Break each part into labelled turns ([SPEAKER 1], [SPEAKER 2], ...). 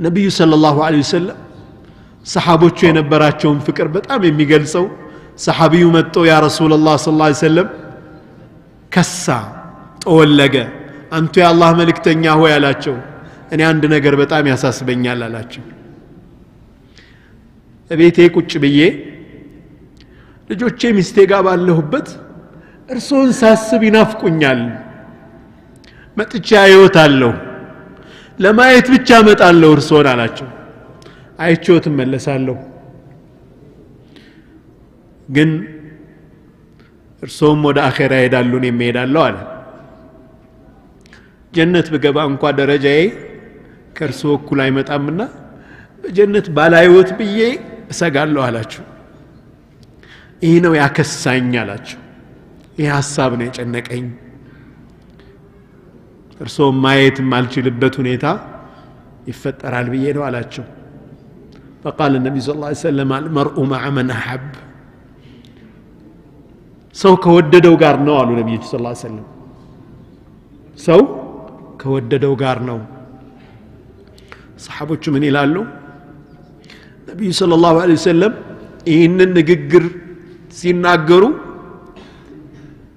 [SPEAKER 1] ነብዩ ሰለላሁ ዐለይሂ ወሰለም ሰሃቦቹ የነበራቸውን ፍቅር በጣም የሚገልጸው ሰሃቢዩ መጥቶ ያ ረሱላህ ሰለላሁ ዐለይሂ ወሰለም ከሳ ተወለገ አንተ የአላህ መልእክተኛ ሆይ አላቸው እኔ አንድ ነገር በጣም ያሳስበኛል አላቸው እቤቴ ቁጭ ብዬ ልጆቼ ሚስቴ ጋር ባለሁበት እርሶን ሳስብ ይናፍቁኛል መጥቻ አየውታለሁ ለማየት ብቻ መጣለሁ እርሶን አላቸው አይቾት መለሳለሁ ግን እርሶም ወደ አኺራ ሄዳሉን የሚሄዳለው አለ ጀነት በገባ እንኳን ደረጃዬ ከርሶ እኩል አይመጣምና በጀነት ባላይወት ብዬ እሰጋለሁ አላቸው ይሄ ነው ያከሳኝ አላቸው ይሄ ሐሳብ ነው የጨነቀኝ እርሶ ማየት ማልችልበት ሁኔታ ይፈጠራል ብዬ ነው አላቸው فقال النبي صلى الله عليه وسلم المرء مع من أحب ሰው ከወደደው ጋር ነው አሉ ነብዩ ሰለላሁ ዐለይሂ ወሰለም ሰው ከወደደው ጋር ነው ሰሃቦቹ ምን ይላሉ ነብዩ ሰለላሁ ዐለይሂ ወሰለም ይህንን ንግግር ሲናገሩ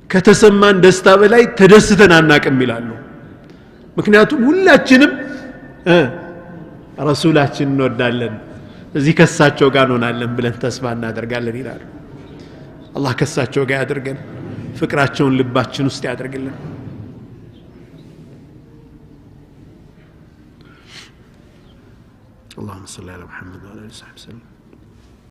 [SPEAKER 1] ከተሰማን ደስታ በላይ ተደስተን አናቅም ይላሉ ምክንያቱም ሁላችንም ረሱላችን እንወዳለን እዚህ ከሳቸው ጋር ሆናለን ብለን ተስፋ እናደርጋለን ይላሉ አላህ ከሳቸው ጋር ያድርገን ፍቅራቸውን ልባችን ውስጥ ያድርግልን اللهم صل على محمد وعلى اله وصحبه وسلم